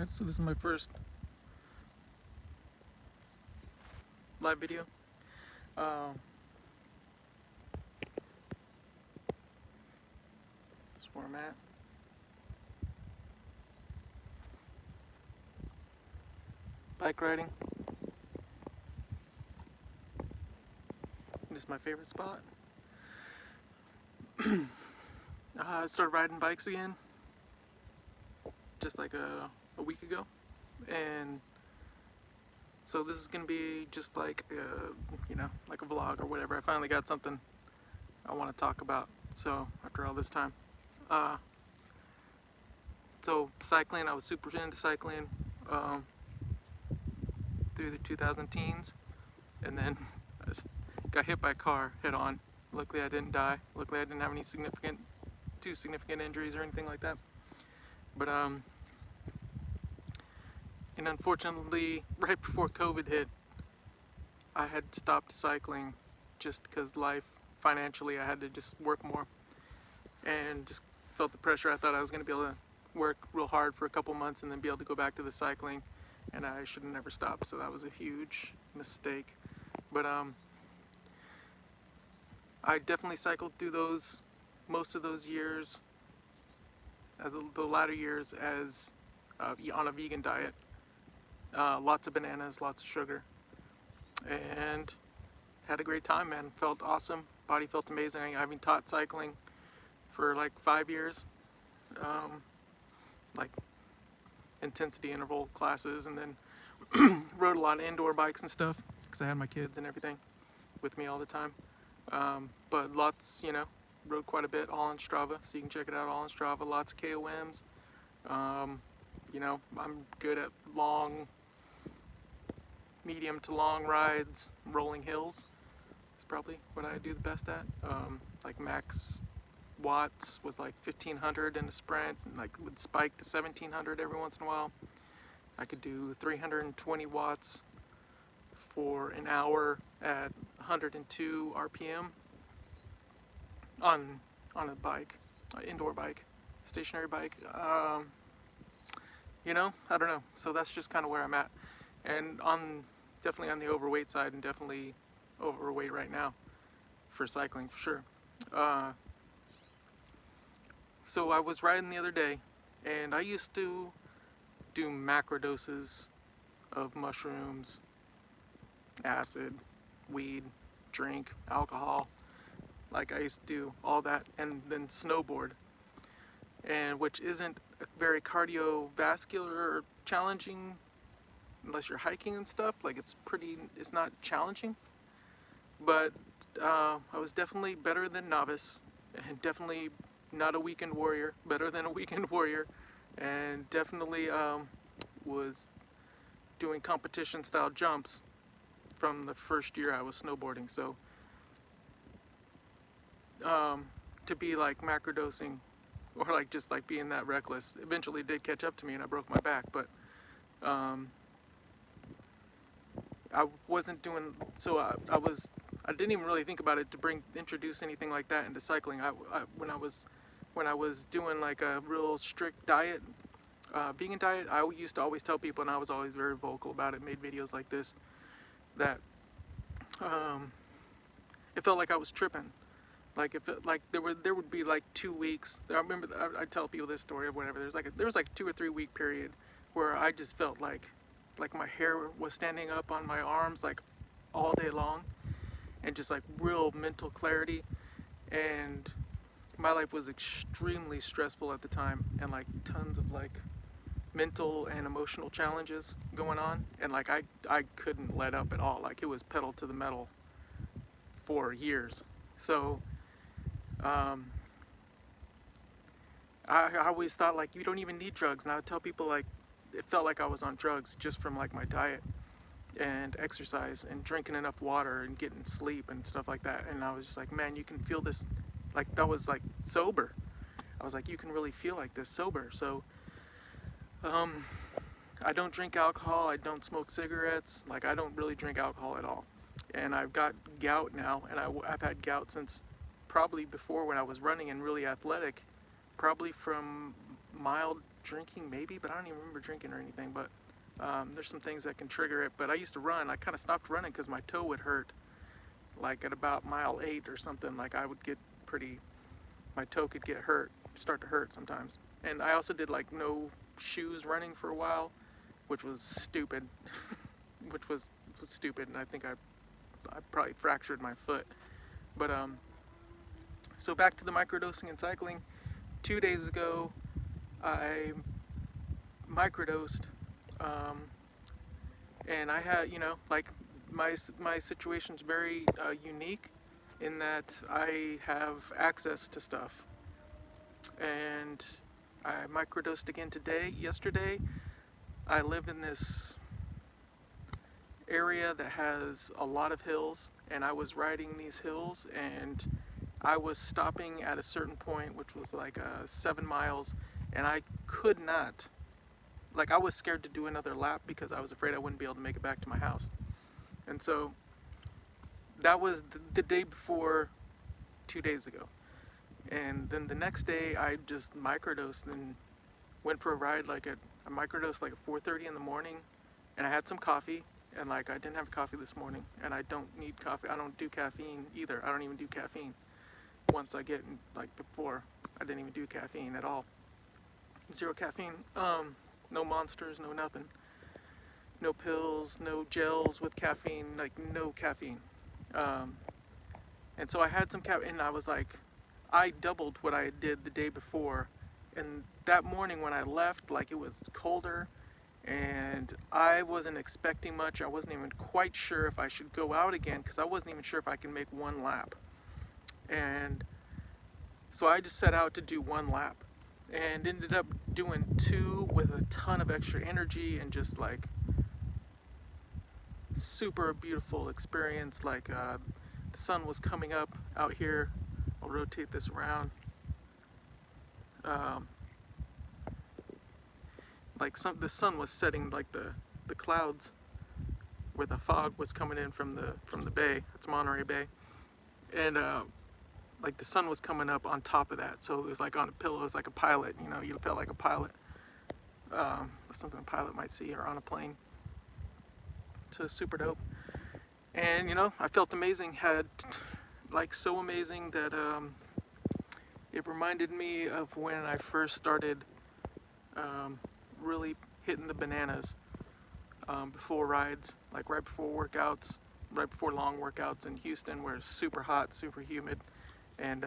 Alright, so this is my first live video. This is where I'm at. Bike riding. This is my favorite spot. I started riding bikes again just like a week ago, and so this is gonna be just like like a vlog or whatever. I finally got something I want to talk about. So after all this time, so cycling, I was super into cycling through the 2000 teens, and then I got hit by a car head on. Luckily I didn't die. Luckily I didn't have any significant injuries or anything like that. But and unfortunately, right before COVID hit, I had stopped cycling just because life, financially, I had to just work more, and just felt the pressure. I thought I was going to be able to work real hard for a couple months and then be able to go back to the cycling, and I should have never stopped, so that was a huge mistake. But I definitely cycled through most of those years, the latter years, as on a vegan diet. Lots of bananas, lots of sugar, and had a great time, man. Felt awesome. Body felt amazing. I've been taught cycling for like 5 years, like intensity interval classes, and then rode a lot of indoor bikes and stuff because I had my kids and everything with me all the time. But lots, rode quite a bit, all on Strava, so you can check it out all on Strava. Lots of KOMs. I'm good at medium to long rides. Rolling hills is probably what I do the best at. Like max watts was like 1500 in a sprint, and like would spike to 1700 every once in a while. I could do 320 watts for an hour at 102 RPM on a bike, indoor bike, stationary bike. I don't know. So that's just kind of where I'm at, and definitely on the overweight side, and definitely overweight right now for cycling for sure. So I was riding the other day, and I used to do macro doses of mushrooms, acid, weed, drink, alcohol. Like I used to do all that, and then snowboard, and which isn't very cardiovascular or challenging unless you're hiking and stuff. Like it's not challenging, but I was definitely better than novice, and definitely not a weekend warrior, better than a weekend warrior, and definitely was doing competition style jumps from the first year I was snowboarding. So to be like macrodosing, or like just like being that reckless, eventually did catch up to me and I broke my back. But I wasn't doing, so I didn't even really think about it to introduce anything like that into cycling. When I was doing like a real strict diet, vegan diet, I used to always tell people, and I was always very vocal about it, made videos like this, that it felt like I was tripping. Like there would be like 2 weeks. I remember I tell people this story of whatever. There was like a 2 or 3 week period where I just felt like my hair was standing up on my arms like all day long, and just like real mental clarity. And my life was extremely stressful at the time, and like tons of like mental and emotional challenges going on, and like I couldn't let up at all. Like it was pedal to the metal for years. So I always thought like you don't even need drugs, and I would tell people like it felt like I was on drugs just from like my diet and exercise and drinking enough water and getting sleep and stuff like that. And I was just like, man, you can feel this. Like that was like sober. I was like, you can really feel like this sober. So I don't drink alcohol, I don't smoke cigarettes, like I don't really drink alcohol at all. And I've got gout now, and I've had gout since probably before when I was running and really athletic, probably from mild drinking maybe, but I don't even remember drinking or anything. But there's some things that can trigger it. But I used to run. I kind of stopped running because my toe would hurt, like at about mile 8 or something. Like I would get my toe could start to hurt sometimes. And I also did like no shoes running for a while, which was stupid, which was stupid. And I think I probably fractured my foot. But so back to the microdosing and cycling. 2 days ago, I microdosed, and I had, like my situation's very unique in that I have access to stuff, and I microdosed again yesterday. I live in this area that has a lot of hills, and I was riding these hills, and I was stopping at a certain point, which was like 7 miles, and I could not, like I was scared to do another lap because I was afraid I wouldn't be able to make it back to my house. And so that was the day before 2 days ago. And then the next day I just microdosed and went for a ride I microdosed like at 4:30 in the morning, and I had some coffee, and like I didn't have coffee this morning, and I don't need coffee. I don't do caffeine either. I don't even do caffeine. Once I get before, I didn't even do caffeine at all. 0 caffeine. No monsters, no nothing. No pills, no gels with caffeine, like no caffeine. And so I had some caffeine, and I was like, I doubled what I did the day before. And that morning when I left, like it was colder, and I wasn't expecting much. I wasn't even quite sure if I should go out again because I wasn't even sure if I can make 1 lap. And so I just set out to do 1 lap and ended up doing 2 with a ton of extra energy and just like super beautiful experience. Like the sun was coming up out here. I'll rotate this around. The sun was setting, like the clouds where the fog was coming in from the bay. It's Monterey Bay. And like the sun was coming up on top of that, so it was like on a pillow. It was like a pilot, you felt like a pilot, something a pilot might see, or on a plane. So super dope. And I felt amazing. Had so amazing that it reminded me of when I first started really hitting the bananas before rides, like right before workouts, right before long workouts in Houston, where it's super hot, super humid, and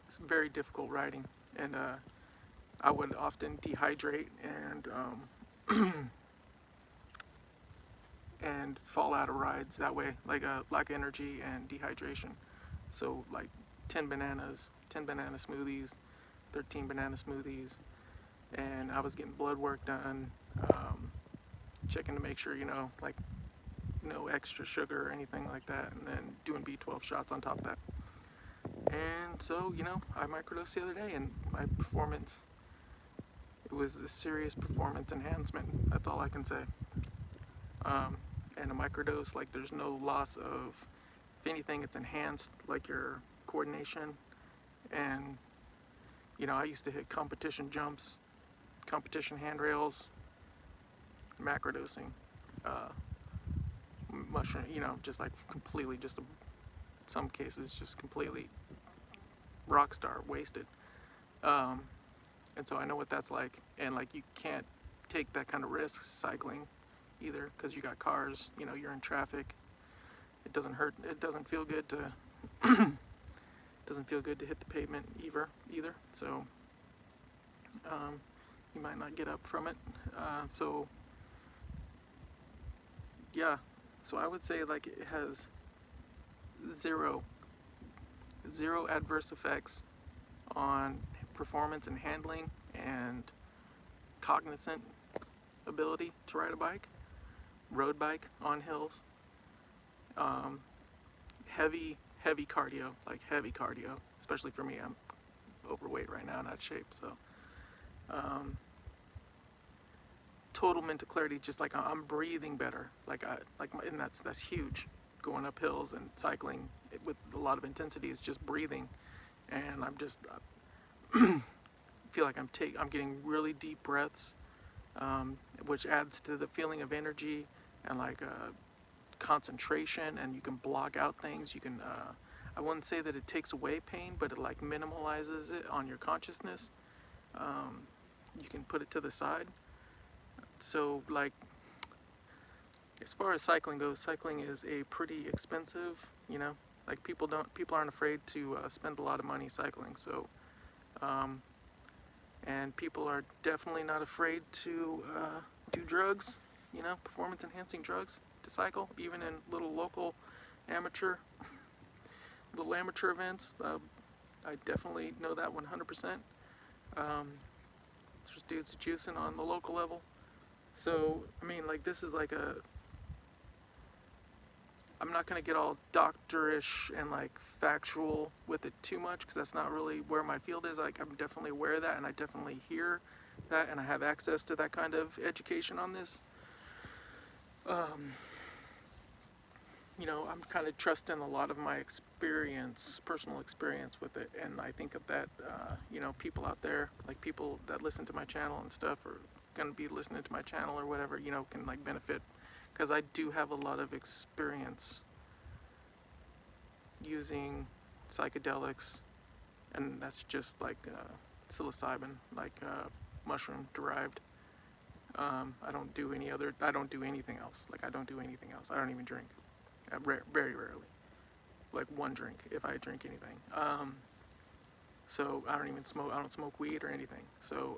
it's very difficult riding. And I would often dehydrate and and fall out of rides that way, like lack of energy and dehydration. So like 10 banana smoothies, 13 banana smoothies, and I was getting blood work done, checking to make sure, like no extra sugar or anything like that, and then doing B12 shots on top of that. And so, I microdosed the other day, and my performance, it was a serious performance enhancement. That's all I can say. And a microdose, like there's no loss of, if anything, it's enhanced like your coordination. And I used to hit competition jumps, competition handrails, macrodosing, mushroom, just like completely, some cases just completely rock star wasted. And so I know what that's like, and like you can't take that kind of risk cycling either, because you got cars, you're in traffic. It doesn't hurt, it doesn't feel good to doesn't feel good to hit the pavement either. So you might not get up from it. So yeah, so I would say like it has zero adverse effects on performance and handling and cognizant ability to ride a bike, road bike on hills. Heavy cardio, especially for me. I'm overweight right now, not shape, so total mental clarity, just like I'm breathing better, and that's huge. Going up hills and cycling with a lot of intensity is just breathing, and I'm just feel like I'm getting really deep breaths, which adds to the feeling of energy and like concentration, and you can block out things. You can I wouldn't say that it takes away pain, but it like minimalizes it on your consciousness. You can put it to the side. So like, as far as cycling goes, cycling is a pretty expensive, you know, like people aren't afraid to spend a lot of money cycling. So and people are definitely not afraid to do drugs, you know, performance enhancing drugs to cycle, even in little local amateur events. I definitely know that 100%. There's dudes juicing on the local level. So I mean, like, this is like I'm not going to get all doctorish and like factual with it too much, because that's not really where my field is. Like, I'm definitely aware of that, and I definitely hear that, and I have access to that kind of education on this. You know, I'm kind of trusting a lot of my experience, personal experience with it, and I think of that, you know, people out there, like people that listen to my channel and stuff, or going to be listening to my channel or whatever, you know, can like benefit, because I do have a lot of experience using psychedelics, and that's just like psilocybin, like mushroom derived. I don't do anything else. Like, I don't do anything else. I don't even drink. Very rarely. Like one drink, if I drink anything. So I don't even smoke. I don't smoke weed or anything. So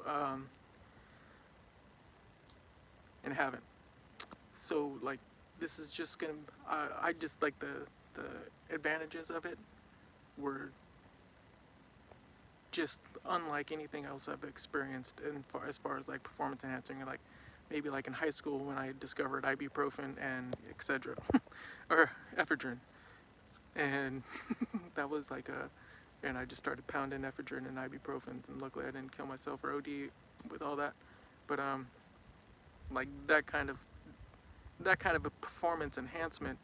and haven't. So like, this is just gonna. I just like the advantages of it were just unlike anything else I've experienced as far as like performance enhancing, or like maybe like in high school when I discovered ibuprofen and etc. or ephedrine, and that was like and I just started pounding ephedrine and ibuprofen, and luckily I didn't kill myself or OD with all that. But like that kind of a performance enhancement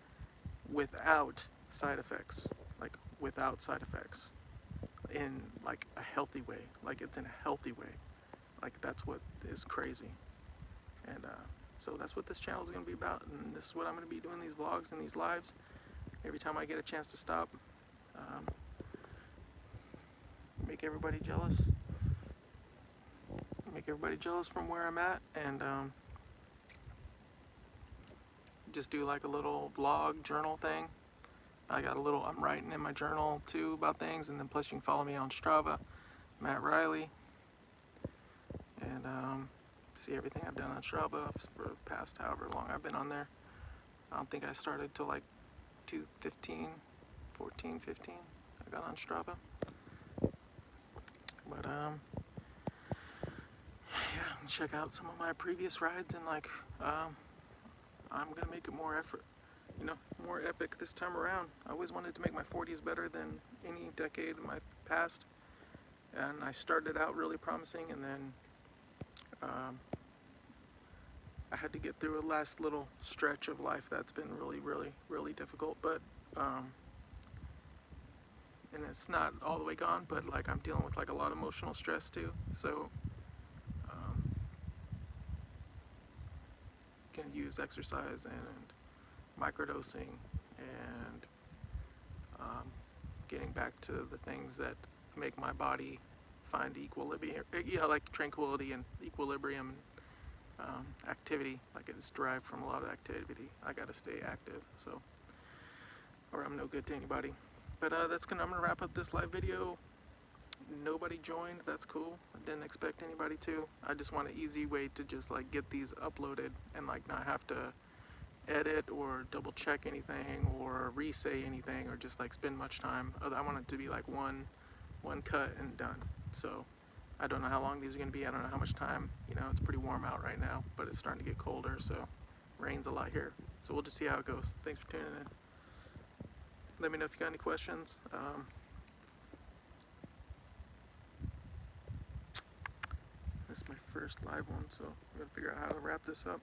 without side effects, like without side effects, in like a healthy way, like it's in a healthy way, like that's what is crazy. And so that's what this channel is going to be about, and this is what I'm going to be doing, these vlogs and these lives, every time I get a chance to stop, make everybody jealous from where I'm at, and just do like a little vlog journal thing. I'm writing in my journal too about things, and then plus you can follow me on Strava, Matt Riley, and see everything I've done on Strava for the past however long I've been on there. I don't think I started till like 14, 15, I got on Strava. But yeah, check out some of my previous rides, and like I'm gonna make it more epic this time around. I always wanted to make my 40s better than any decade in my past, and I started out really promising, and then I had to get through a last little stretch of life that's been really difficult, but and it's not all the way gone, but like I'm dealing with like a lot of emotional stress too, so can use exercise and microdosing and getting back to the things that make my body find equilibrium, like tranquility and equilibrium, activity. Like, it's derived from a lot of activity. I gotta stay active, so, or I'm no good to anybody. But I'm gonna wrap up this live video. Nobody joined, that's cool. I didn't expect anybody to. I just want an easy way to just like get these uploaded and like not have to edit or double check anything or re-say anything or just like spend much time. I want it to be like one cut and done. So I don't know how long these are going to be. I don't know how much time. You know, it's pretty warm out right now, but it's starting to get colder, so rains a lot here. So we'll just see how it goes. Thanks for tuning in. Let me know if you got any questions. This is my first live one, so I'm going to figure out how to wrap this up.